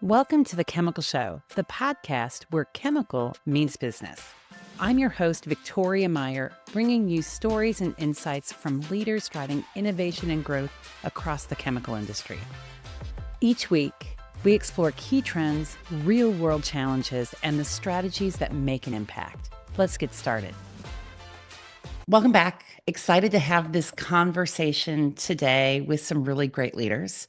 Welcome to The Chemical Show, the podcast where chemical means business. I'm your host, Victoria Meyer, bringing you stories and insights from leaders driving innovation and growth across the chemical industry. Each week, we explore key trends, real-world challenges, and the strategies that make an impact. Let's get started. Welcome back. Excited to have this conversation today with some really great leaders.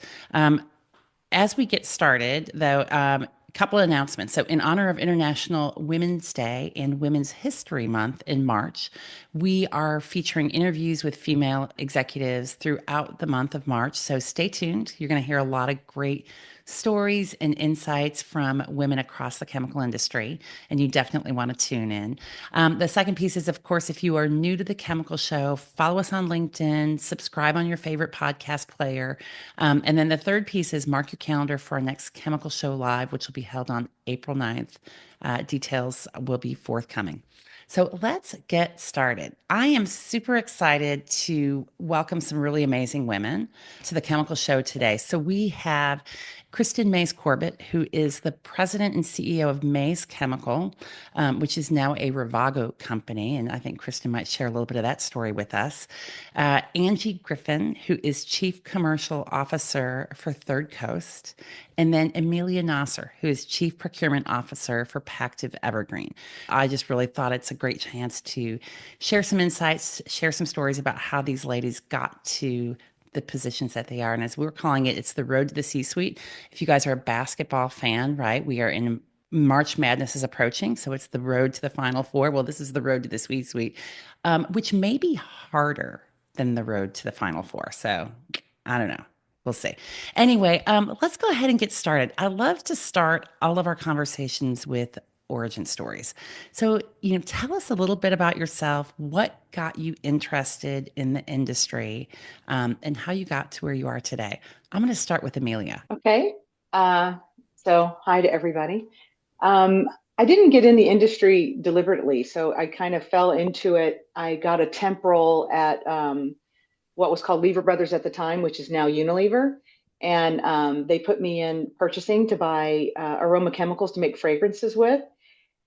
As we get started, though, a couple of announcements. So in honor of International Women's Day and Women's History Month in March, we are featuring interviews with female executives throughout the month of March. So stay tuned. You're going to hear a lot of great stories and insights from women across the chemical industry, and you definitely want to tune in. The second piece is, of course, if you are new to the Chemical Show, follow us on LinkedIn, subscribe on your favorite podcast player. And then the third piece is mark your calendar for our next Chemical Show Live, which will be held on April 9th. Details will be forthcoming. So let's get started. I am super excited to welcome some really amazing women to the Chemical Show today. So we have Kristen Corbitt, who is the president and CEO of Mays Chemical, which is now a Ravago Company. And I think Kristen might share a little bit of that story with us. Angie Griffin, who is chief commercial officer for Third Coast. And then Emelia Nosser, who is chief procurement officer for Pactiv Evergreen. I just really thought it's a great chance to share some insights, share some stories about how these ladies got to the positions that they are. And as we were calling it, it's the road to the C-suite. If you guys are a basketball fan, right, we are in March Madness is approaching. So it's the road to the Final Four. Well, this is the road to the C-suite, which may be harder than the road to the Final Four. So I don't know. We'll see. Anyway, let's go ahead and get started. I love to start all of our conversations with origin stories. So, tell us a little bit about yourself, what got you interested in the industry, and how you got to where you are today. I'm going to start with Emelia. Okay. So hi to everybody. I didn't get in the industry deliberately, so I kind of fell into it. I got a temp role at what was called Lever Brothers at the time, which is now Unilever. And they put me in purchasing to buy aroma chemicals to make fragrances with.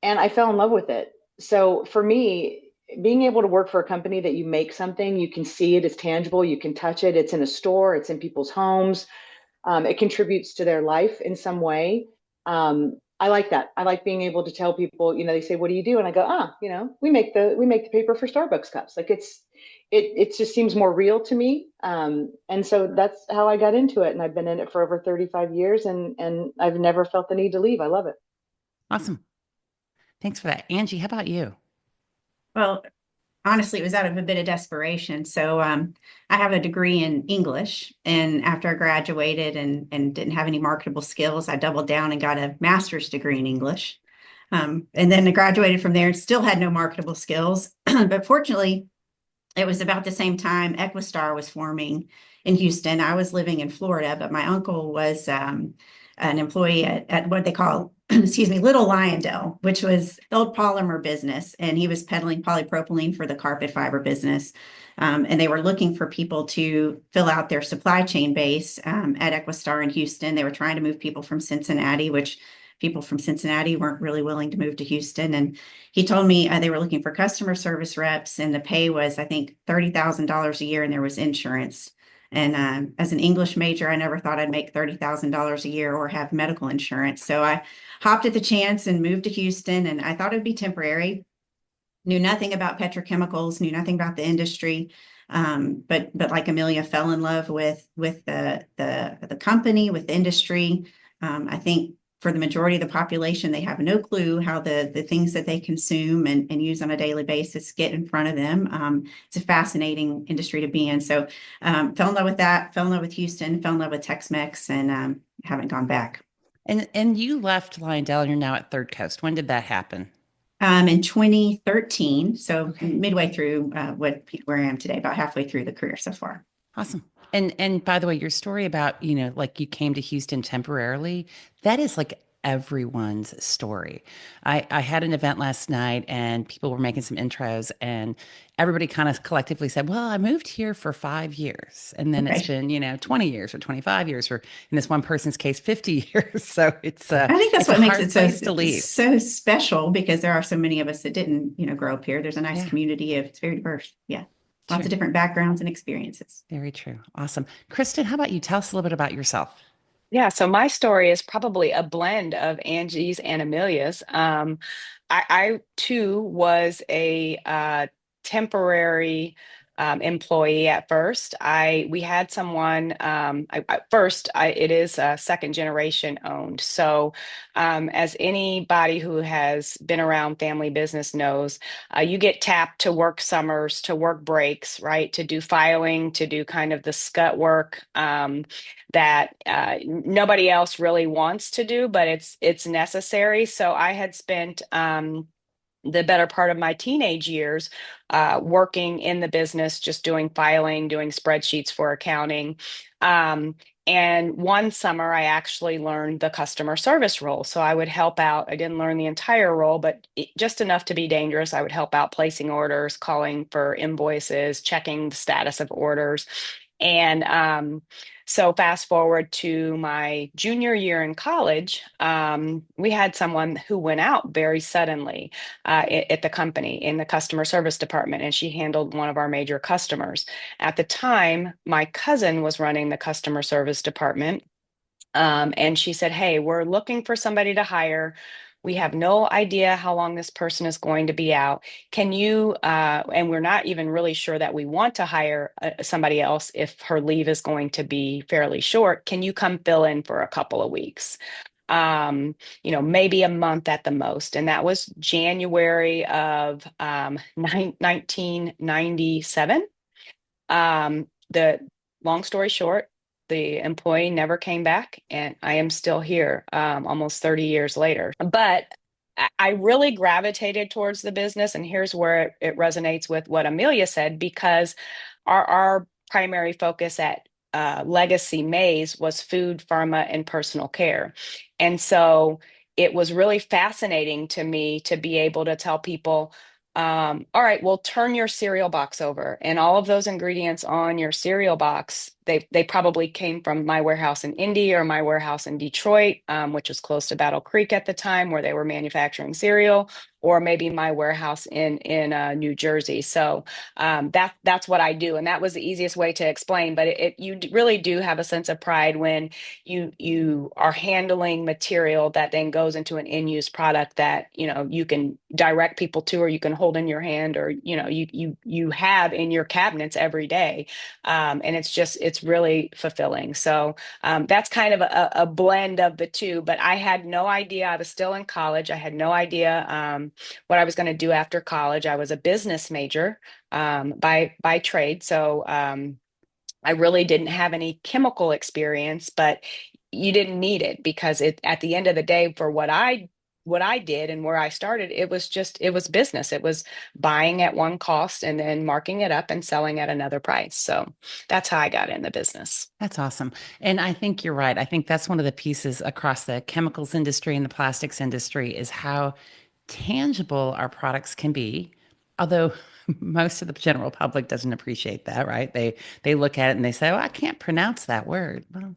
And I fell in love with it. So for me, being able to work for a company that you make something, you can see it, it's tangible, you can touch it, it's in a store, it's in people's homes, it contributes to their life in some way. I like that. I like being able to tell people, they say, "What do you do?" And I go, we make the paper for Starbucks cups. Like it just seems more real to me. And so that's how I got into it. And I've been in it for over 35 years and I've never felt the need to leave. I love it. Awesome. Thanks for that. Angie, how about you? Well, honestly, it was out of a bit of desperation. So I have a degree in English. And after I graduated and didn't have any marketable skills, I doubled down and got a master's degree in English. And then I graduated from there and still had no marketable skills. But fortunately, it was about the same time Equistar was forming in Houston. I was living in Florida, but my uncle was an employee at what they call Little Lyondell, which was the old polymer business. And he was peddling polypropylene for the carpet fiber business. And they were looking for people to fill out their supply chain base at Equistar in Houston. They were trying to move people from Cincinnati, which people from Cincinnati weren't really willing to move to Houston. And he told me they were looking for customer service reps, and the pay was, I think, $30,000 a year, and there was insurance. And as an English major, I never thought I'd make $30,000 a year or have medical insurance. So I hopped at the chance and moved to Houston, and I thought it'd be temporary. Knew nothing about petrochemicals, knew nothing about the industry. But like Emelia, fell in love with the company, with the industry. I think for the majority of the population, they have no clue how the things that they consume and use on a daily basis get in front of them. It's a fascinating industry to be in. So fell in love with that, fell in love with Houston, fell in love with Tex-Mex, and haven't gone back. And you left Lyondell and you're now at Third Coast. When did that happen? In 2013. So midway through where I am today, about halfway through the career so far. Awesome. And by the way, your story about, like you came to Houston temporarily, that is like everyone's story. I had an event last night and people were making some intros, and everybody kind of collectively said, well, I moved here for 5 years, and then it's Okay. been, 20 years or 25 years, or in this one person's case, 50 years. So I think that's it's a what makes hard it so place to leave. so special because there are so many of us that didn't, grow up here. There's a nice Yeah, community of it's very diverse. Yeah. Lots of true. different backgrounds and experiences. Very true. Awesome. Kristen, how about you? Tell us a little bit about yourself. Yeah, so my story is probably a blend of Angie's and Amelia's. I too was a temporary employee at first. We had someone. It is second generation owned. So, as anybody who has been around family business knows, you get tapped to work summers, to work breaks, right? To do filing, to do kind of the scut work. That nobody else really wants to do, but it's necessary. So I had spent the better part of my teenage years working in the business, just doing filing, doing spreadsheets for accounting. Um, and one summer, I actually learned the customer service role. So I would help out. I didn't learn the entire role, but just enough to be dangerous. I would help out placing orders, calling for invoices, checking the status of orders. And so fast forward to my junior year in college, we had someone who went out very suddenly at the company in the customer service department, and she handled one of our major customers. At the time, my cousin was running the customer service department, and she said, "Hey, we're looking for somebody to hire. We have no idea how long this person is going to be out. Can you, and we're not even really sure that we want to hire somebody else if her leave is going to be fairly short. Can you come fill in for a couple of weeks? Maybe a month at the most." And that was January of 1997. The long story short, the employee never came back, and I am still here almost 30 years later. But I really gravitated towards the business, and here's where it resonates with what Amelia said, because our primary focus at Legacy Mays was food, pharma, and personal care. And so it was really fascinating to me to be able to tell people, all right, well, turn your cereal box over, and all of those ingredients on your cereal box, they probably came from my warehouse in Indy or my warehouse in Detroit, which was close to Battle Creek at the time, where they were manufacturing cereal, or maybe my warehouse in New Jersey. So that's what I do, and that was the easiest way to explain. But you really do have a sense of pride when you are handling material that then goes into an in-use product that you can direct people to, or you can hold in your hand, or you have in your cabinets every day, and it's really fulfilling. So that's kind of a blend of the two. But I had no idea. I was still in college. I had no idea what I was going to do after college. I was a business major by trade, so I really didn't have any chemical experience, but you didn't need it, because at the end of the day, for what I did and where I started, it was business. It was buying at one cost and then marking it up and selling at another price. So that's how I got in the business. That's awesome. And I think you're right. I think that's one of the pieces across the chemicals industry and the plastics industry is how tangible our products can be. Although most of the general public doesn't appreciate that, right? They look at it and they say, "Oh, I can't pronounce that word." Well,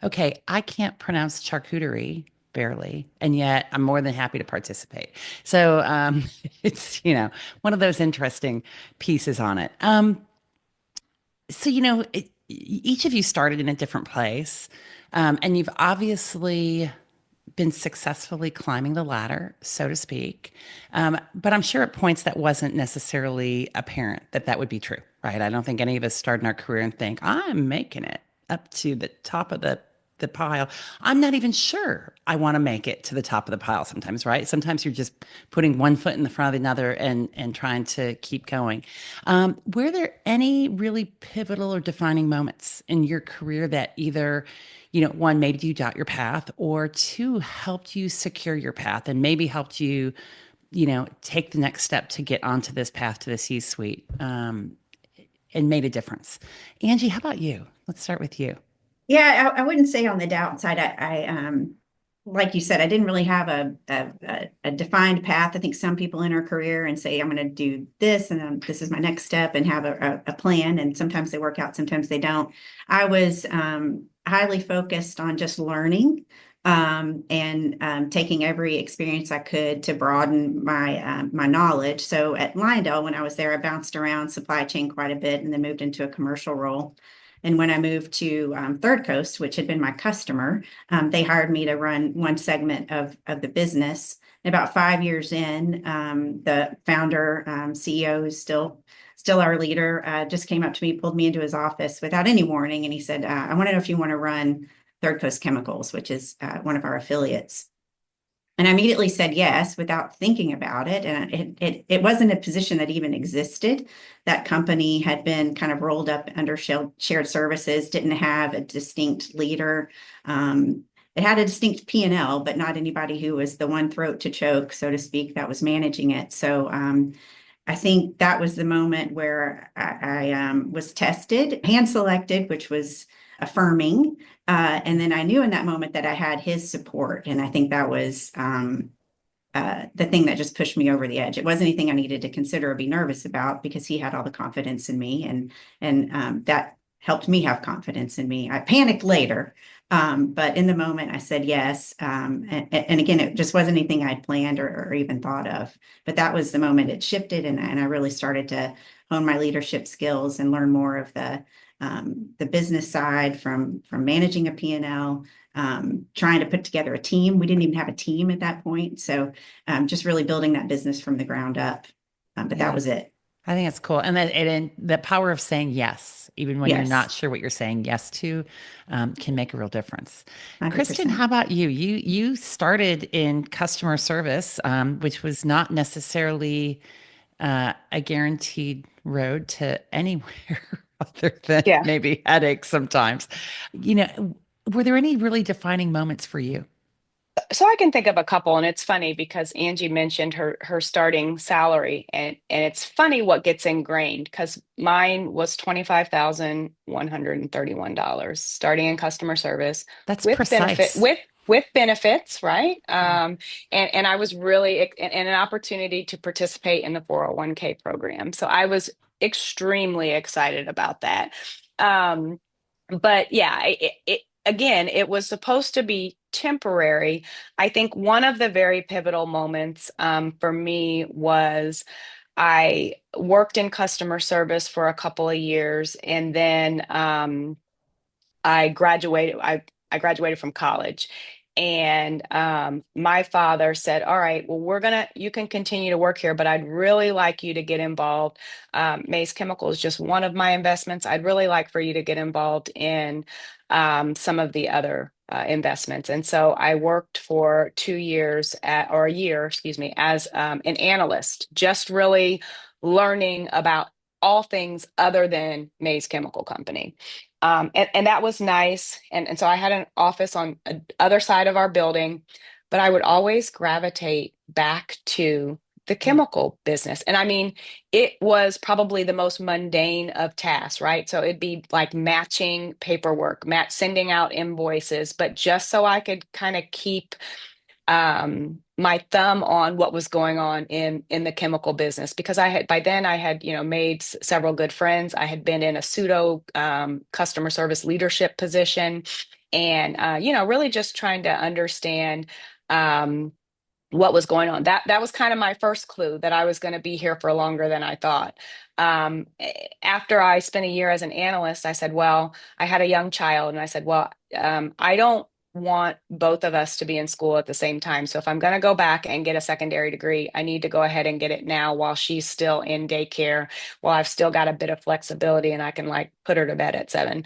okay, I can't pronounce charcuterie barely, and yet I'm more than happy to participate. So it's one of those interesting pieces on it. So each of you started in a different place, and you've obviously been successfully climbing the ladder, so to speak. But I'm sure at points that wasn't necessarily apparent that would be true, right? I don't think any of us start in our career and think, I'm making it up to the top of the pile. I'm not even sure I want to make it to the top of the pile sometimes, right? Sometimes you're just putting one foot in the front of another and trying to keep going. Were there any really pivotal or defining moments in your career that either one, made you doubt your path, or two, helped you secure your path and maybe helped you, take the next step to get onto this path to the C-suite, and made a difference? Angie, how about you? Let's start with you. Yeah, I wouldn't say on the doubt side. I like you said, I didn't really have a defined path. I think some people in our career and say, I'm going to do this, and then this is my next step, and have a plan. And sometimes they work out, sometimes they don't. I was highly focused on just learning and taking every experience I could to broaden my knowledge. So at Lyondell, when I was there, I bounced around supply chain quite a bit and then moved into a commercial role. And when I moved to Third Coast, which had been my customer, they hired me to run one segment of the business. About 5 years in, the founder, CEO, who's still our leader, just came up to me, pulled me into his office without any warning, and he said, "I want to know if you want to run Third Coast Chemicals, which is one of our affiliates." And I immediately said yes without thinking about it. And it wasn't a position that even existed. That company had been kind of rolled up under shared services, didn't have a distinct leader. It had a distinct P&L, but not anybody who was the one throat to choke, so to speak, that was managing it. So I think that was the moment where I was tested, hand selected, which was affirming. And then I knew in that moment that I had his support. And I think that was the thing that just pushed me over the edge. It wasn't anything I needed to consider or be nervous about, because he had all the confidence in me, and that helped me have confidence in me. I panicked later, but in the moment I said yes. And again, it just wasn't anything I'd planned or even thought of. But that was the moment it shifted, and I really started to hone my leadership skills and learn more of the business side from managing a P&L, trying to put together a team. We didn't even have a team at that point. So just really building that business from the ground up. But that was it. I think it's cool. And the power of saying yes, even when you're Yes. not sure what you're saying yes to, can make a real difference. 100%. Kristen, how about you? You started in customer service, which was not necessarily a guaranteed road to anywhere other than Yeah. maybe headaches sometimes. Were there any really defining moments for you? So I can think of a couple, and it's funny because Angie mentioned her starting salary, and it's funny what gets ingrained, because mine was $25,131 starting in customer service That's with benefit precise. with benefits, right? And I was really and an opportunity to participate in the 401k program. So I was extremely excited about that. But yeah, again, it was supposed to be temporary. I think one of the very pivotal moments for me was I worked in customer service for a couple of years, and then I graduated. I graduated from college, and my father said, "All right, well, you can continue to work here, but I'd really like you to get involved. Mace Chemical is just one of my investments. I'd really like for you to get involved in some of the other investments." And so I worked for 2 years or a year, excuse me, as an analyst, just really learning about all things other than Mays Chemical Company. And that was nice. And so I had an office on the other side of our building, but I would always gravitate back to the chemical business. And I mean, it was probably the most mundane of tasks, right? So it'd be like matching paperwork, sending out invoices, but just so I could kind of keep my thumb on what was going on in the chemical business, because by then I had made several good friends. I had been in a pseudo customer service leadership position, and really just trying to understand what was going on. That was kind of my first clue that I was going to be here for longer than I thought. After I spent a year as an analyst, I said, well, I had a young child, and I said, well, I don't want both of us to be in school at the same time. So if I'm going to go back and get a secondary degree, I need to go ahead and get it now while she's still in daycare, while I've still got a bit of flexibility and I can like put her to bed at 7.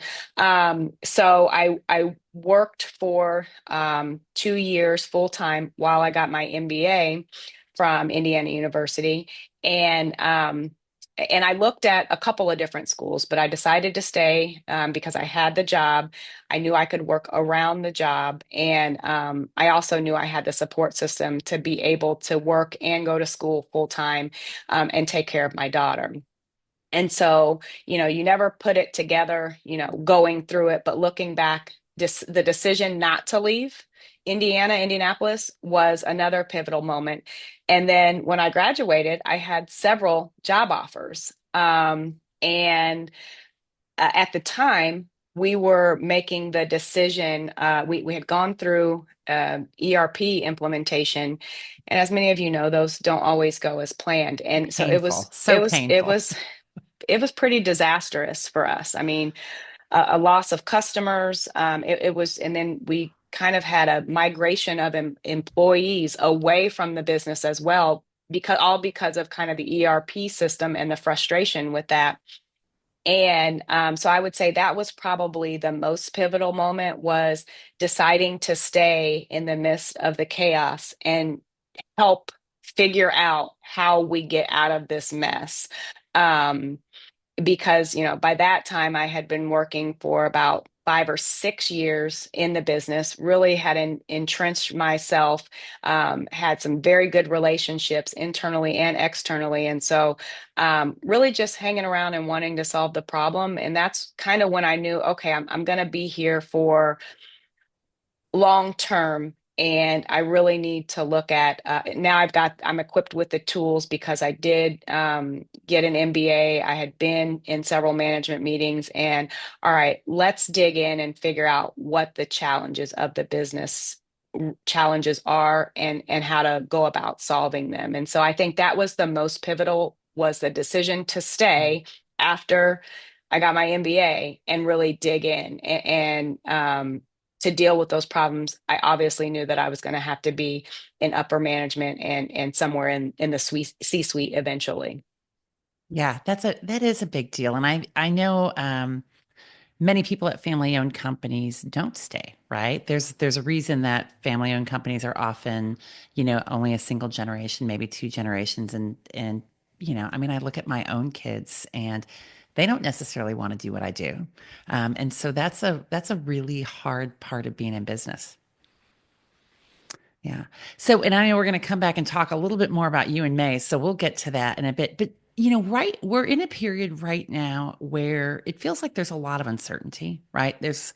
So I worked for 2 years full time while I got my MBA from Indiana University. And I looked at a couple of different schools, but I decided to stay because I had the job. I knew I could work around the job. And I also knew I had the support system to be able to work and go to school full time and take care of my daughter. And so, you never put it together, going through it, but looking back, the decision not to leave Indianapolis was another pivotal moment. And then when I graduated, I had several job offers. And at the time, we were making the decision. We had gone through ERP implementation, and as many of you know, those don't always go as planned. And so Painful, so painful. it was pretty disastrous for us. I mean, a loss of customers. It was, and then we kind of had a migration of employees away from the business as well, because of kind of the ERP system and the frustration with that. And so I would say that was probably the most pivotal moment, was deciding to stay in the midst of the chaos and help figure out how we get out of this mess. Because, by that time I had been working for about 5 or 6 years in the business, really had entrenched myself, had some very good relationships internally and externally. And so really just hanging around and wanting to solve the problem. And that's kind of when I knew, okay, I'm going to be here for long term. And I really need to look at now I'm equipped with the tools because I did get an MBA. I had been in several management meetings, and all right, let's dig in and figure out what the challenges of the business challenges are, and how to go about solving them. And so I think that was the most pivotal, was the decision to stay after I got my MBA and really dig in and to deal with those problems. I obviously knew that I was going to have to be in upper management and somewhere in the C-suite eventually. Yeah, that is a big deal. And I know many people at family-owned companies don't stay, right? There's a reason that family-owned companies are often, only a single generation, maybe two generations. And I mean, I look at my own kids and they don't necessarily want to do what I do. And so that's a really hard part of being in business. Yeah. So, and I know we're going to come back and talk a little bit more about you and May. So we'll get to that in a bit. But, we're in a period right now where it feels like there's a lot of uncertainty, right? There's,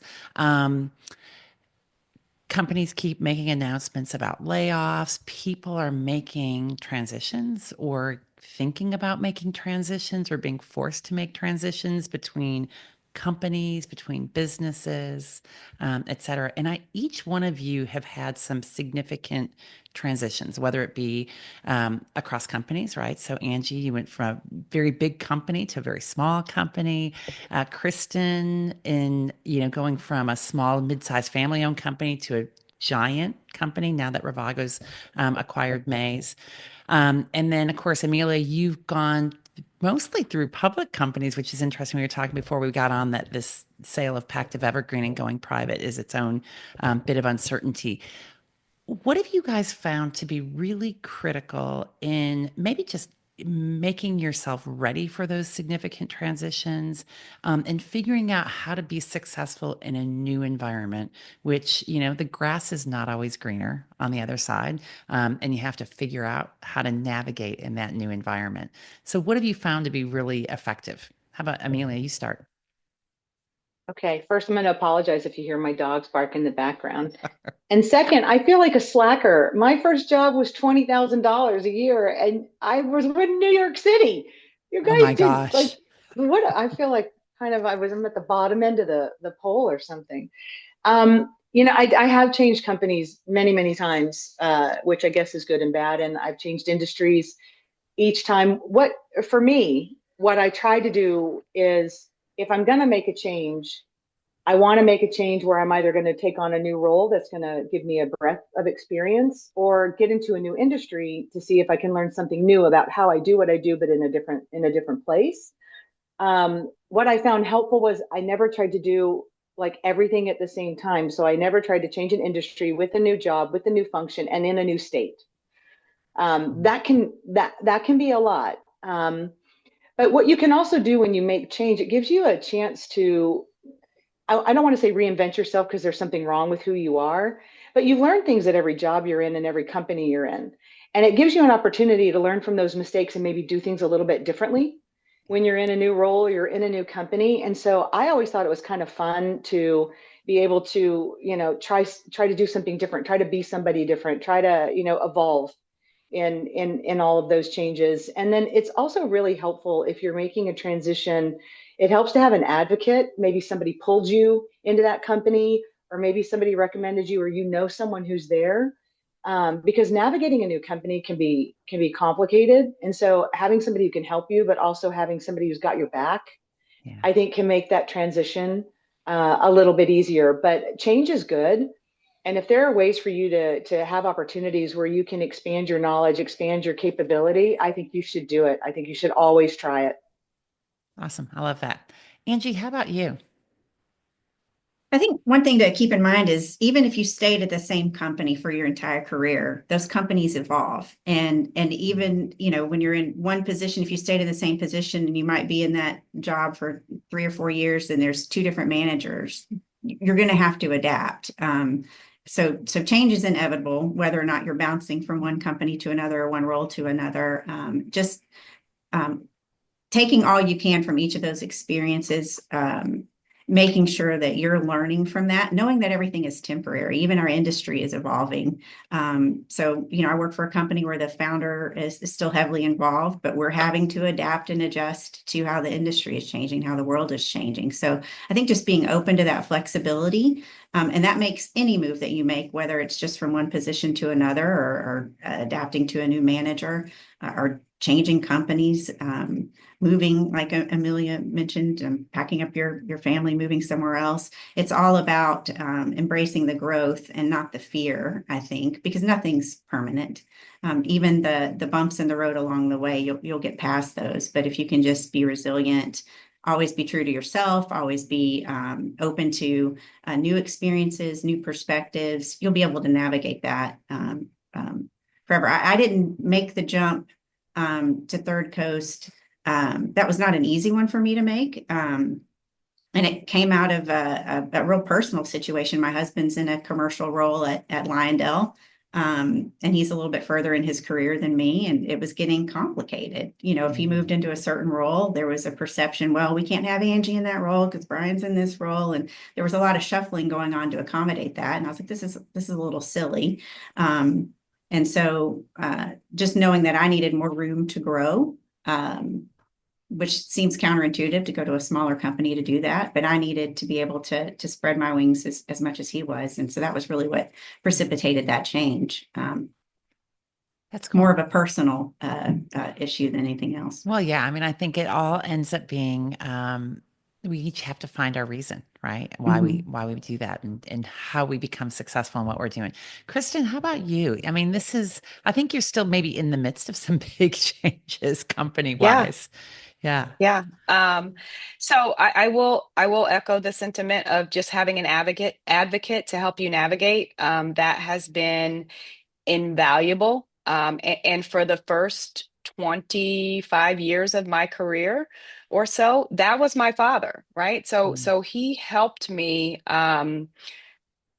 companies keep making announcements about layoffs. People are making transitions or thinking about making transitions or being forced to make transitions between companies, between businesses, et cetera. And each one of you have had some significant transitions, whether it be across companies, right? So Angie, you went from a very big company to a very small company. Kristen, going from a small, mid-sized family-owned company to a giant company now that Ravago's acquired May's. And then, of course, Emelia, you've gone mostly through public companies, which is interesting. We were talking before we got on that this sale of Pactiv Evergreen and going private is its own bit of uncertainty. What have you guys found to be really critical in maybe just making yourself ready for those significant transitions, and figuring out how to be successful in a new environment, which, the grass is not always greener on the other side. And you have to figure out how to navigate in that new environment. So what have you found to be really effective? How about Emelia, you start? Okay, first I'm going to apologize if you hear my dogs bark in the background. And second, I feel like a slacker. My first job was $20,000 a year, and I was in New York City. You Oh my guys did gosh. what? I'm at the bottom end of the pole or something. I have changed companies many, many times, which I guess is good and bad. And I've changed industries each time. For me, what I try to do is, if I'm going to make a change, I want to make a change where I'm either going to take on a new role that's going to give me a breadth of experience, or get into a new industry to see if I can learn something new about how I do what I do, but in a different place. What I found helpful was I never tried to do like everything at the same time. So I never tried to change an industry with a new job, with a new function, and in a new state. That can be a lot. But what you can also do when you make change, it gives you a chance to, I don't want to say reinvent yourself, because there's something wrong with who you are, but you learn things at every job you're in and every company you're in. And it gives you an opportunity to learn from those mistakes and maybe do things a little bit differently when you're in a new role, you're in a new company. And so I always thought it was kind of fun to be able to, try to do something different, try to be somebody different, try to, evolve in all of those changes. And then it's also really helpful if you're making a transition. It helps to have an advocate. Maybe somebody pulled you into that company, or maybe somebody recommended you, or someone who's there. Because navigating a new company can be complicated, and so having somebody who can help you, but also having somebody who's got your back, Yeah. I think can make that transition a little bit easier. But change is good. And if there are ways for you to have opportunities where you can expand your knowledge, expand your capability, I think you should do it. I think you should always try it. Awesome. I love that. Angie, how about you? I think one thing to keep in mind is even if you stayed at the same company for your entire career, those companies evolve. And even, when you're in one position, if you stayed in the same position and you might be in that job for 3 or 4 years, and there's 2 different managers, you're going to have to adapt. So change is inevitable, whether or not you're bouncing from one company to another or one role to another. Just taking all you can from each of those experiences, making sure that you're learning from that, knowing that everything is temporary. Even our industry is evolving. So, I work for a company where the founder is still heavily involved, but we're having to adapt and adjust to how the industry is changing, how the world is changing. So I think just being open to that flexibility, and that makes any move that you make, whether it's just from one position to another, or adapting to a new manager, or changing companies, moving, like Emelia mentioned, packing up your family, moving somewhere else. It's all about embracing the growth and not the fear, I think, because nothing's permanent. Even the bumps in the road along the way, you'll get past those. But if you can just be resilient, always be true to yourself, always be open to new experiences, new perspectives, you'll be able to navigate that forever. I didn't make the jump to Third Coast. That was not an easy one for me to make. And it came out of a real personal situation. My husband's in a commercial role at Lyondell, and he's a little bit further in his career than me, and it was getting complicated. If he moved into a certain role, there was a perception, well, we can't have Angie in that role because Brian's in this role, and there was a lot of shuffling going on to accommodate that. And I was like, this is a little silly. And so just knowing that I needed more room to grow, which seems counterintuitive to go to a smaller company to do that, but I needed to be able to spread my wings as much as he was. And so that was really what precipitated that change. That's cool. More of a personal issue than anything else. Well, yeah. I mean, I think it all ends up being, we each have to find our reason, right? Why we do that, and how we become successful in what we're doing. Kristen, how about you? I mean, I think you're still maybe in the midst of some big changes company wise. Yeah. So I will echo the sentiment of just having an advocate to help you navigate. That has been invaluable. And for the first 25 years of my career or so, that was my father, right? So he helped me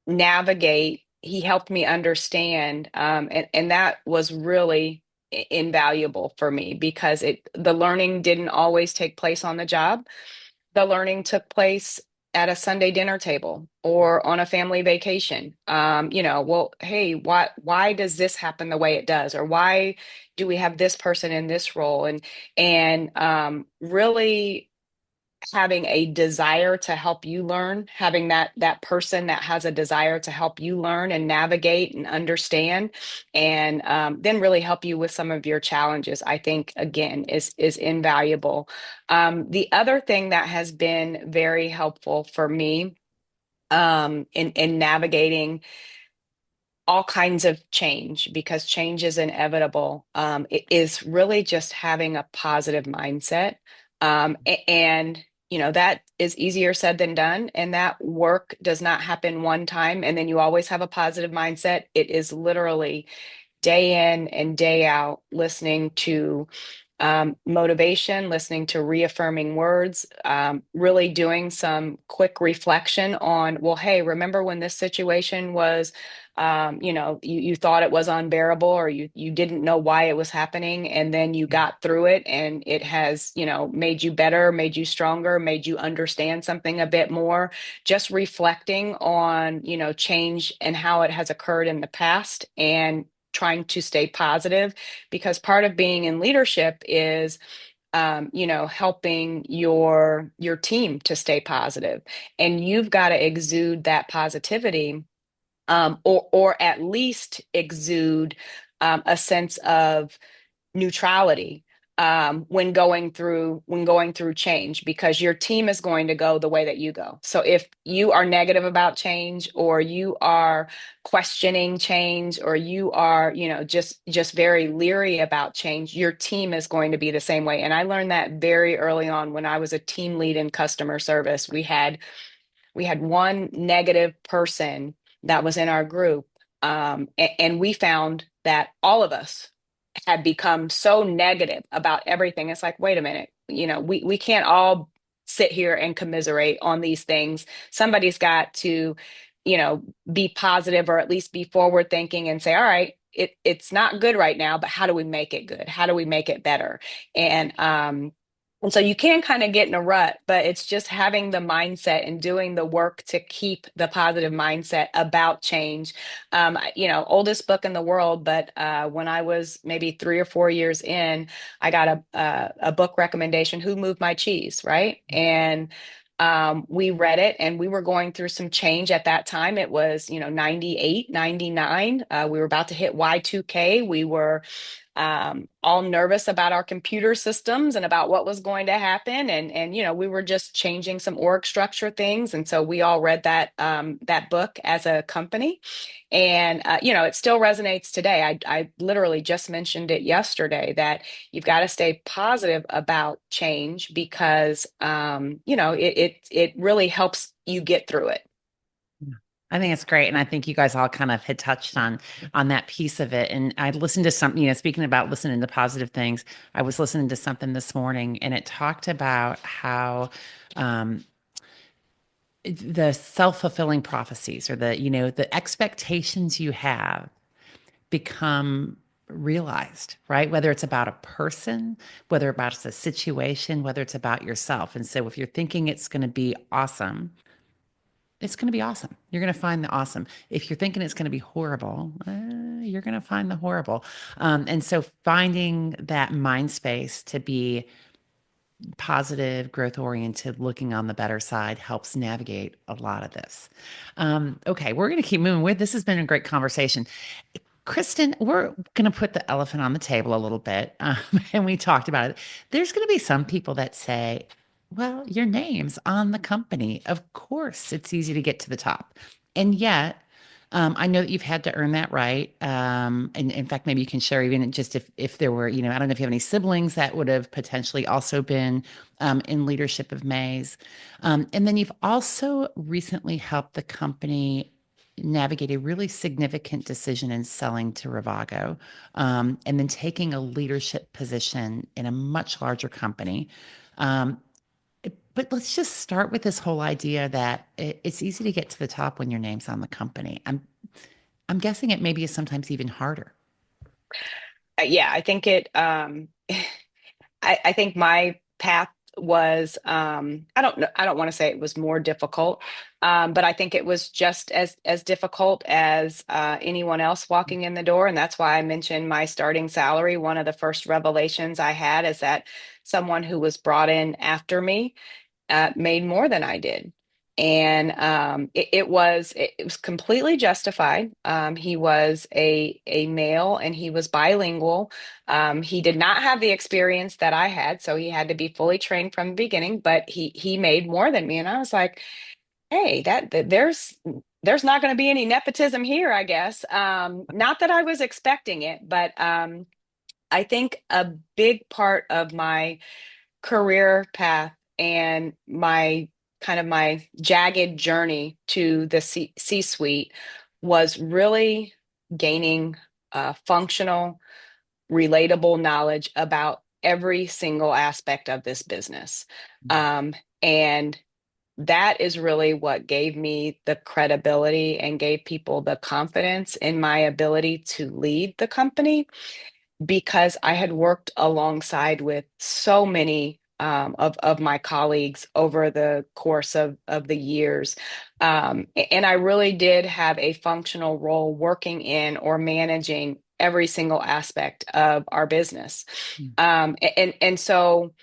navigate. He helped me understand, and that was really invaluable for me, because the learning didn't always take place on the job. The learning took place at a Sunday dinner table or on a family vacation. Well, hey, why does this happen the way it does? Or why do we have this person in this role? And really having a desire to help you learn, having that person that has a desire to help you learn and navigate and understand, and then really help you with some of your challenges, I think, again, is invaluable. The other thing that has been very helpful for me in navigating all kinds of change, because change is inevitable, it is really just having a positive mindset. And that is easier said than done. And that work does not happen one time and then you always have a positive mindset. It is literally day in and day out, listening to motivation, listening to reaffirming words, really doing some quick reflection on, well, hey, remember when this situation was you thought it was unbearable, or you didn't know why it was happening, and then you got through it, and it has, made you better, made you stronger, made you understand something a bit more. Just reflecting on, change and how it has occurred in the past, and trying to stay positive, because part of being in leadership is helping your team to stay positive, and you've got to exude that positivity, or at least exude a sense of neutrality, when going through change, because your team is going to go the way that you go. So if you are negative about change, or you are questioning change, or you are, just very leery about change, your team is going to be the same way. And I learned that very early on when I was a team lead in customer service. We had one negative person that was in our group, and we found that all of us had become so negative about everything. It's like, wait a minute, we can't all sit here and commiserate on these things. Somebody's got to, be positive, or at least be forward thinking, and say, all right, it's not good right now, but how do we make it good? How do we make it better? And so you can kind of get in a rut, but it's just having the mindset and doing the work to keep the positive mindset about change. Oldest book in the world, but when I was maybe 3 or 4 years in, I got a book recommendation, Who Moved My Cheese, right? And we read it, and we were going through some change at that time. It was, 98, 99. We were about to hit Y2K. We were all nervous about our computer systems and about what was going to happen. And we were just changing some org structure things. And so we all read that book as a company. And, it still resonates today. I literally just mentioned it yesterday, that you've got to stay positive about change, because, it really helps you get through it. I think it's great. And I think you guys all kind of had touched on that piece of it. And I listened to something, speaking about listening to positive things, I was listening to something this morning, and it talked about how the self-fulfilling prophecies, or the expectations you have become realized, right? Whether it's about a person, whether it's a situation, whether it's about yourself. And so if you're thinking it's going to be awesome, it's going to be awesome. You're going to find the awesome. If you're thinking it's going to be horrible, you're going to find the horrible. And so finding that mind space to be positive, growth oriented, looking on the better side helps navigate a lot of this. Okay, we're going to keep moving with. This has been a great conversation. Kristen, we're going to put the elephant on the table a little bit, and we talked about it. There's going to be some people that say, well, your name's on the company. Of course, it's easy to get to the top. And yet, I know that you've had to earn that right. And in fact, maybe you can share even just if there were, I don't know if you have any siblings that would have potentially also been in leadership of Mays. And then you've also recently helped the company navigate a really significant decision in selling to Ravago, and then taking a leadership position in a much larger company. But let's just start with this whole idea that it's easy to get to the top when your name's on the company. I'm guessing it maybe is sometimes even harder. Yeah, I think I think my path was, I don't know, I don't want to say it was more difficult, but I think it was just as difficult as anyone else walking in the door. And that's why I mentioned my starting salary. One of the first revelations I had is that someone who was brought in after me made more than I did. And it was completely justified. He was a male, and he was bilingual. He did not have the experience that I had, so he had to be fully trained from the beginning. But he made more than me, and I was like, "Hey, that there's not going to be any nepotism here, I guess." Not that I was expecting it, but I think a big part of my career path and my jagged journey to the C-suite was really gaining functional, relatable knowledge about every single aspect of this business. And that is really what gave me the credibility and gave people the confidence in my ability to lead the company, because I had worked alongside with so many of my colleagues over the course of the years. And I really did have a functional role working in or managing every single aspect of our business. And so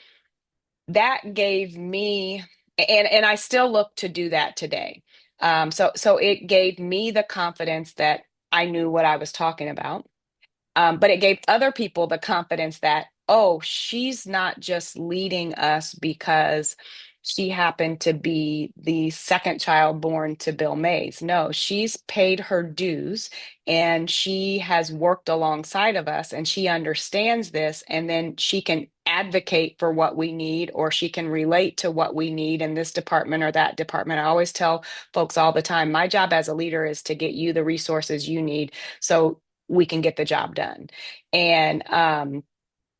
that gave me, and I still look to do that today. So it gave me the confidence that I knew what I was talking about. But it gave other people the confidence that, oh, she's not just leading us because she happened to be the second child born to Bill Mays. No, she's paid her dues and she has worked alongside of us and she understands this. And then she can advocate for what we need, or she can relate to what we need in this department or that department. I always tell folks all the time, my job as a leader is to get you the resources you need so we can get the job done. And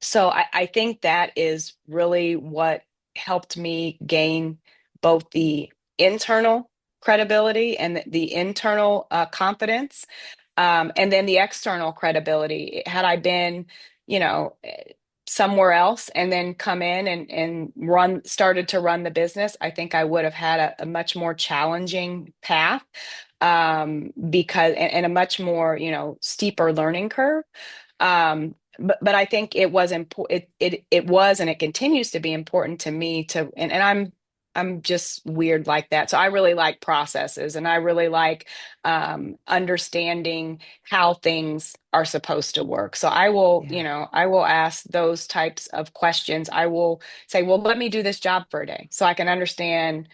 so I think that is really what helped me gain both the internal credibility and the internal confidence, and then the external credibility. Had I been, you know, somewhere else and then come in and started to run the business, I think I would have had a much more challenging path, because and a much more, steeper learning curve. But I think it was important. It was, and it continues to be important to me and I'm just weird like that. So I really like processes, and I really like understanding how things are supposed to work. So I will, I will ask those types of questions. I will say, well, let me do this job for a day so I can understand,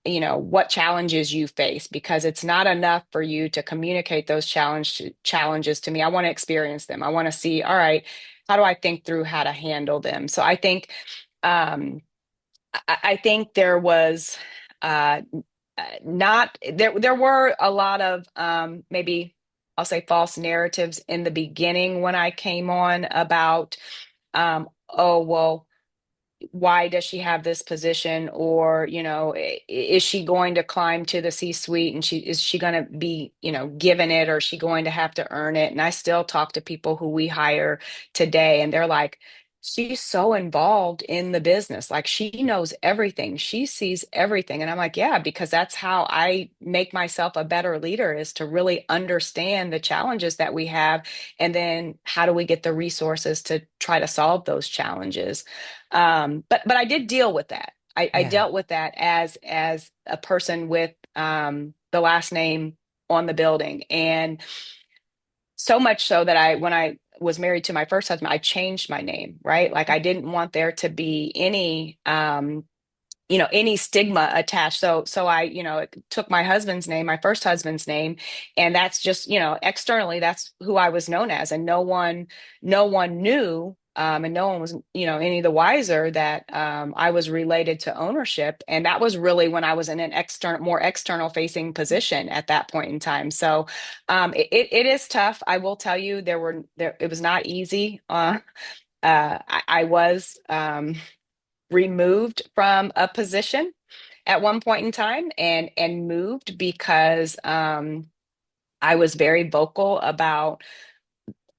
what challenges you face, because it's not enough for you to communicate those challenges to me. I want to experience them. I want to see, all right, how do I think through how to handle them? So I think, I think there was not there were a lot of maybe I'll say false narratives in the beginning when I came on about, oh, well, why does she have this position? Or, is she going to climb to the C-suite, and is she going to be, given it, or is she going to have to earn it? And I still talk to people who we hire today, and they're like, she's so involved in the business. Like, she knows everything. She sees everything. And I'm like, yeah, because that's how I make myself a better leader, is to really understand the challenges that we have. And then how do we get the resources to try to solve those challenges? But I did deal with that. I dealt with that as a person with the last name on the building. And so much so that when I was married to my first husband, I changed my name, right? Like, I didn't want there to be any any stigma attached. So I, took my husband's name, my first husband's name, and that's just, externally, that's who I was known as. And no one knew, and no one was, any the wiser that I was related to ownership. And that was really when I was in an more external facing position at that point in time. So it is tough. I will tell you, it was not easy. I was removed from a position at one point in time, and moved because I was very vocal about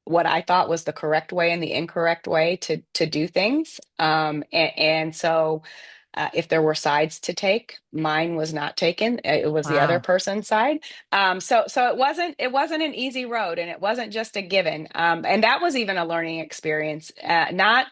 what I thought was the correct way and the incorrect way to do things. And so if there were sides to take, mine was not taken. It was the other person's side. So it wasn't an easy road, and it wasn't just a given. And that was even a learning experience, not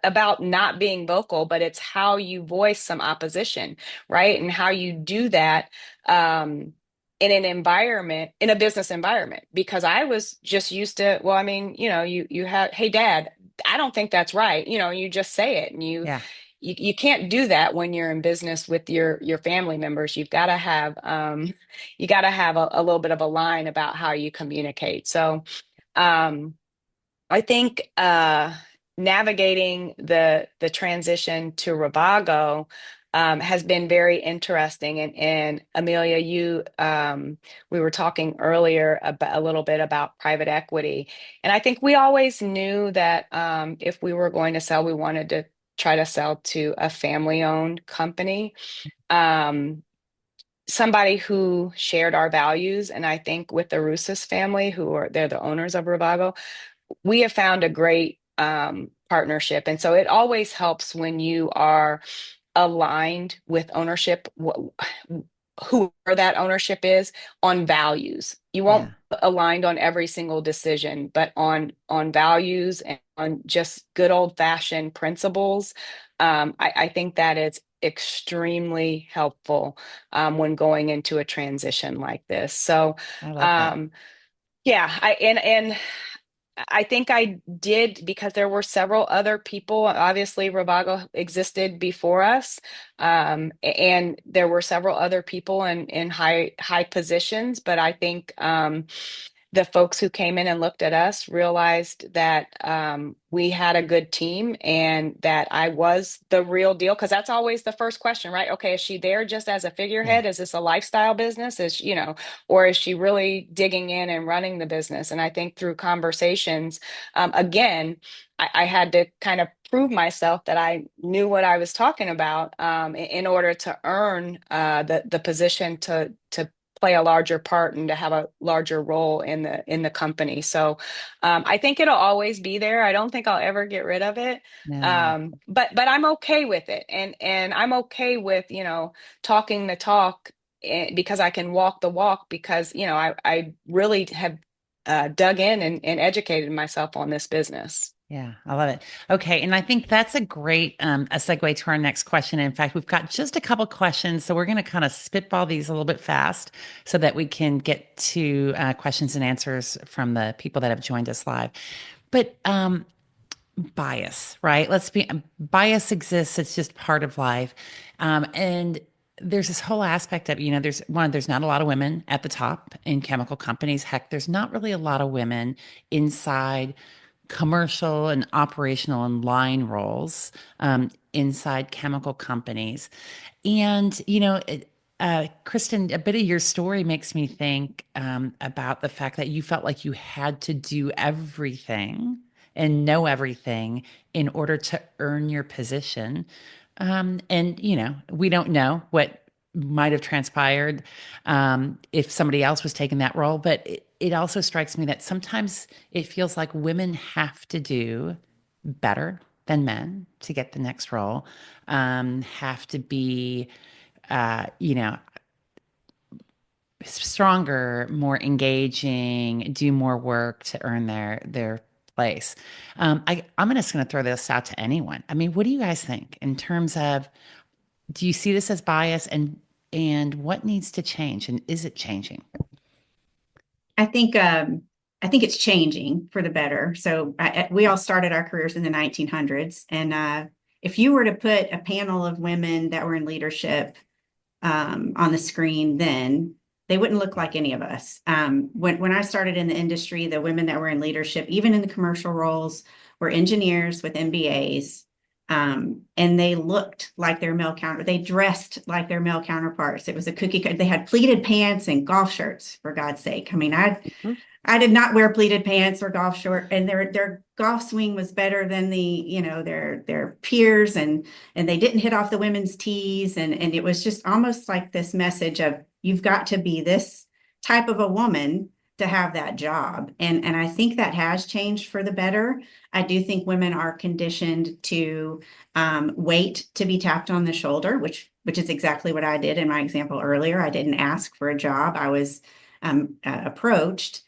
about not being vocal, but it's how you voice some opposition, right? And how you do that in in a business environment, because I was just used to, well, I mean, you have, hey, Dad, I don't think that's right. You just say it, and you can't do that when you're in business with your family members. You've got to have a little bit of a line about how you communicate. So I think navigating the transition to Ravago has been very interesting. And Emelia, we were talking earlier about a little bit about private equity, and I think we always knew that if we were going to sell, we wanted to try to sell to a family-owned company. Somebody who shared our values, and I think with the Russos family, they're the owners of Ravago, we have found a great partnership. And so it always helps when you are aligned with ownership, who that ownership is, on values. You won't aligned on every single decision, but on values and on just good old fashioned principles. I think that is extremely helpful when going into a transition like this. So I love that. yeah, and I think I did, because there were several other people. Obviously, Ravago existed before us, and there were several other people in high positions. But I think the folks who came in and looked at us realized that we had a good team and that I was the real deal. Because that's always the first question, right? Okay, is she there just as a figurehead? Yeah. Is this a lifestyle business? Or is she really digging in and running the business? And I think through conversations, again, I had to kind of prove myself that I knew what I was talking about in order to earn the position to play a larger part and to have a larger role in the company. So I think it'll always be there. I don't think I'll ever get rid of it. No. But I'm okay with it. And I'm okay with, talking the talk, because I can walk the walk, because, I really have dug in and educated myself on this business. Yeah, I love it. Okay, and I think that's a great a segue to our next question. In fact, we've got just a couple questions, so we're going to kind of spitball these a little bit fast so that we can get to questions and answers from the people that have joined us live. But bias, right? Bias exists. It's just part of life, and there's this whole aspect of, there's not a lot of women at the top in chemical companies. Heck, there's not really a lot of women inside commercial and operational and line roles inside chemical companies. And, Kristen, a bit of your story makes me think about the fact that you felt like you had to do everything and know everything in order to earn your position. And, we don't know what might have transpired if somebody else was taking that role. But it also strikes me that sometimes it feels like women have to do better than men to get the next role, have to be, stronger, more engaging, do more work to earn their place. I'm just going to throw this out to anyone. I mean, what do you guys think in terms of, do you see this as bias, and what needs to change, and is it changing? I think it's changing for the better. So we all started our careers in the 1900s, and if you were to put a panel of women that were in leadership on the screen, then they wouldn't look like any of us. When I started in the industry, the women that were in leadership, even in the commercial roles, were engineers with MBAs. And they looked like their male counterparts. They dressed like their male counterparts. It was a cookie cutter. They had pleated pants and golf shirts, for God's sake. I mean, I did not wear pleated pants or golf short, and their golf swing was better than their peers, and they didn't hit off the women's tees, and it was just almost like this message of, you've got to be this type of a woman to have that job. And I think that has changed for the better. I do think women are conditioned to wait to be tapped on the shoulder, which is exactly what I did in my example earlier. I didn't ask for a job. I was approached,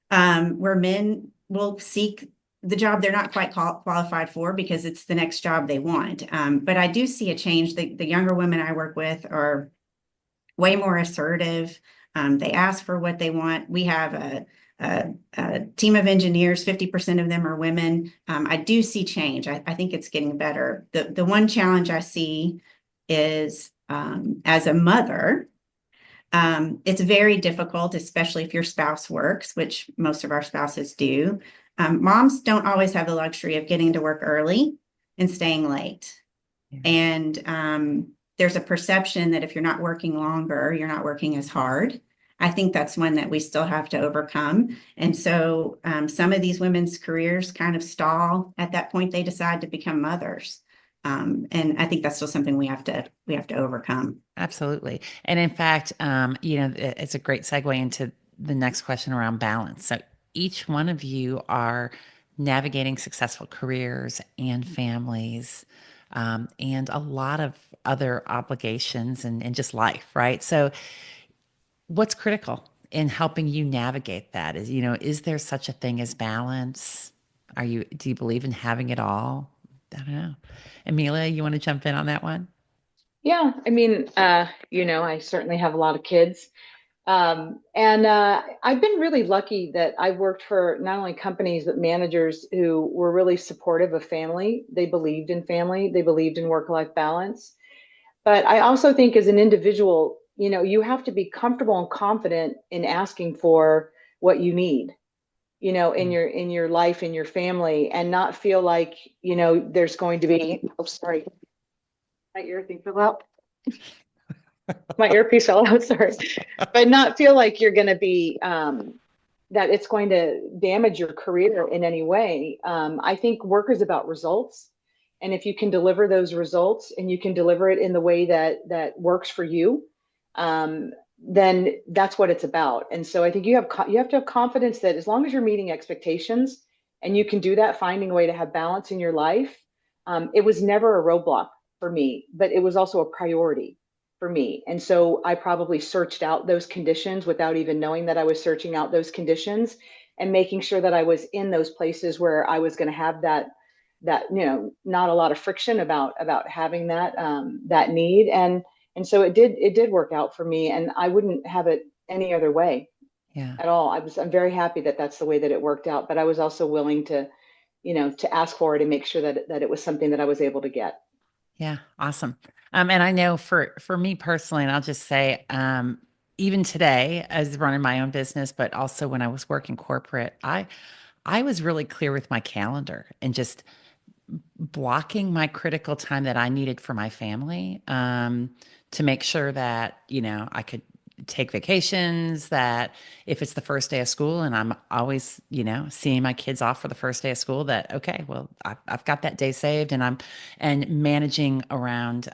where men will seek the job they're not quite qualified for because it's the next job they want. But I do see a change. The younger women I work with are way more assertive. They ask for what they want. We have a team of engineers, 50% of them are women. I do see change. I think it's getting better. The one challenge I see is, as a mother, it's very difficult, especially if your spouse works, which most of our spouses do. Moms don't always have the luxury of getting to work early and staying late. Yeah. And there's a perception that if you're not working longer, you're not working as hard. I think that's one that we still have to overcome. And so some of these women's careers kind of stall at that point. They decide to become mothers. And I think that's still something we have to overcome. Absolutely. And in fact, it's a great segue into the next question around balance. So each one of you are navigating successful careers and families, and a lot of other obligations and just life, right? So what's critical in helping you navigate that is there such a thing as balance? Do you believe in having it all? I don't know. Amelia, you want to jump in on that one? Yeah, I mean, I certainly have a lot of kids. And I've been really lucky that I worked for not only companies, but managers who were really supportive of family. They believed in family, they believed in work-life balance. But I also think as an individual, you have to be comfortable and confident in asking for what you need, in your life, in your family, and not feel like, there's going to be, oh, sorry, my ear thing fell out. My earpiece fell out, sorry. But not feel like you're going to be, that it's going to damage your career in any way. I think work is about results. And if you can deliver those results and you can deliver it in the way that works for you, then that's what it's about. And so I think you have to have confidence that as long as you're meeting expectations and you can do that, finding a way to have balance in your life, it was never a roadblock for me, but it was also a priority for me. And so I probably searched out those conditions without even knowing that I was searching out those conditions, and making sure that I was in those places where I was going to have that not a lot of friction about having that need. And so it did work out for me, and I wouldn't have it any other way. Yeah. At all. I'm very happy that that's the way that it worked out, but I was also willing to ask for it and make sure that it was something that I was able to get. Yeah, awesome. And I know for me personally, and I'll just say, even today, as running my own business, but also when I was working corporate, I was really clear with my calendar and just blocking my critical time that I needed for my family, to make sure that I could take vacations, that if it's the first day of school and I'm always, seeing my kids off for the first day of school, that, okay, well, I've got that day saved, and managing around,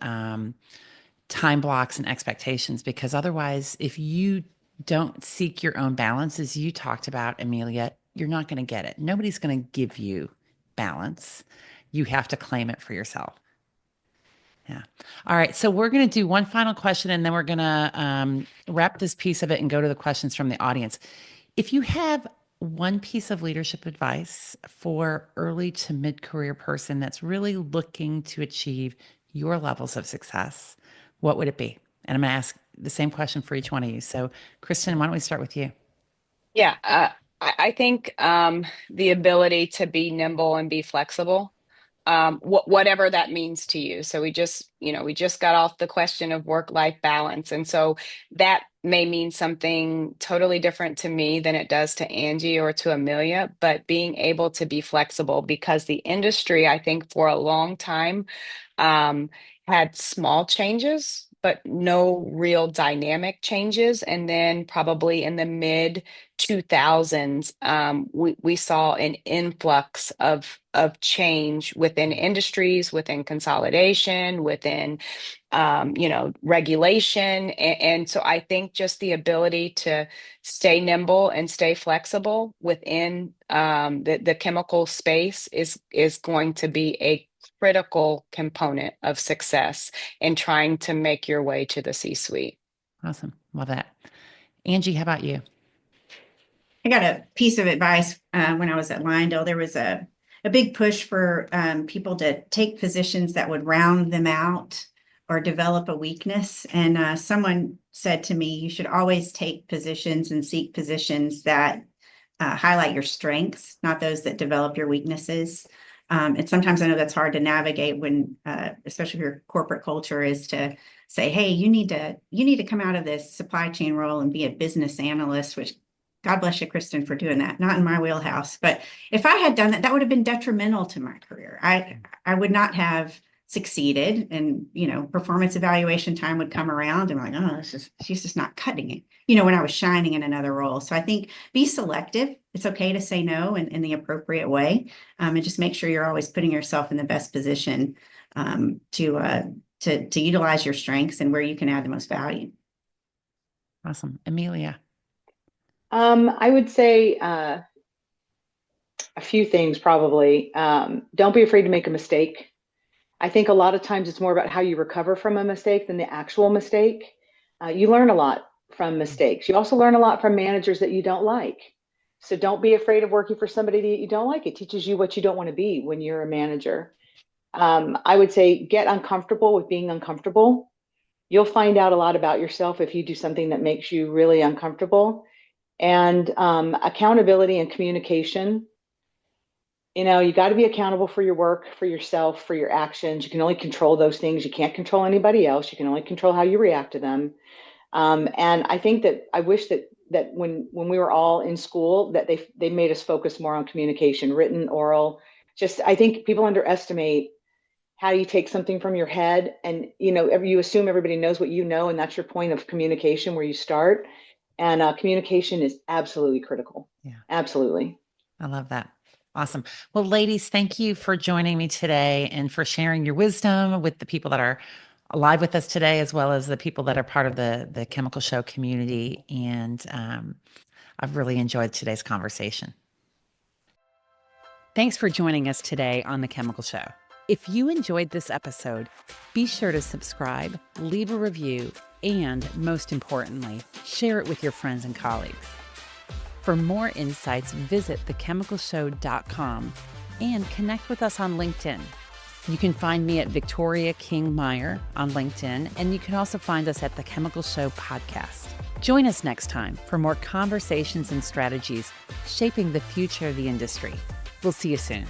time blocks and expectations, because otherwise, if you don't seek your own balance, as you talked about, Amelia, you're not going to get it. Nobody's going to give you balance. You have to claim it for yourself. Yeah. All right. So we're going to do one final question, and then we're going to wrap this piece of it and go to the questions from the audience. If you have one piece of leadership advice for early to mid-career person that's really looking to achieve your levels of success, what would it be? And I'm going to ask the same question for each one of you. So, Kristen, why don't we start with you? Yeah, I think the ability to be nimble and be flexible, whatever that means to you. So we just got off the question of work-life balance, and so that may mean something totally different to me than it does to Angie or to Amelia. But being able to be flexible, because the industry, I think, for a long time, had small changes, but no real dynamic changes. And then probably in the mid 2000s, we saw an influx of change within industries, within consolidation, within regulation. And so I think just the ability to stay nimble and stay flexible within the chemical space is going to be a critical component of success in trying to make your way to the C-suite. Awesome. Love that. Angie, how about you? I got a piece of advice when I was at Lyondell. There was a big push for people to take positions that would round them out or develop a weakness. And someone said to me, you should always take positions and seek positions that highlight your strengths, not those that develop your weaknesses. And sometimes I know that's hard to navigate when, especially if your corporate culture is to say, hey, you need to come out of this supply chain role and be a business analyst, which God bless you, Kristen, for doing that. Not in my wheelhouse. But if I had done that, that would have been detrimental to my career. I would not have succeeded, and performance evaluation time would come around and I'm like, oh, she's just not cutting it, when I was shining in another role. So I think be selective. It's okay to say no in the appropriate way, and just make sure you're always putting yourself in the best position to utilize your strengths and where you can add the most value. Awesome. Emelia. I would say a few things probably. Don't be afraid to make a mistake. I think a lot of times it's more about how you recover from a mistake than the actual mistake. You learn a lot from mistakes. You also learn a lot from managers that you don't like. So don't be afraid of working for somebody that you don't like. It teaches you what you don't want to be when you're a manager. I would say get uncomfortable with being uncomfortable. You'll find out a lot about yourself if you do something that makes you really uncomfortable. And accountability and communication. You got to be accountable for your work, for yourself, for your actions. You can only control those things. You can't control anybody else. You can only control how you react to them. And I think that I wish that when we were all in school, that they made us focus more on communication, written, oral. I think people underestimate how you take something from your head and, you assume everybody knows what you know, and that's your point of communication where you start. And communication is absolutely critical. Yeah. Absolutely. I love that. Awesome. Well, ladies, thank you for joining me today and for sharing your wisdom with the people that are live with us today, as well as the people that are part of the Chemical Show community. And I've really enjoyed today's conversation. Thanks for joining us today on The Chemical Show. If you enjoyed this episode, be sure to subscribe, leave a review, and most importantly, share it with your friends and colleagues. For more insights, visit thechemicalshow.com and connect with us on LinkedIn. You can find me at Victoria King Meyer on LinkedIn, and you can also find us at The Chemical Show Podcast. Join us next time for more conversations and strategies shaping the future of the industry. We'll see you soon.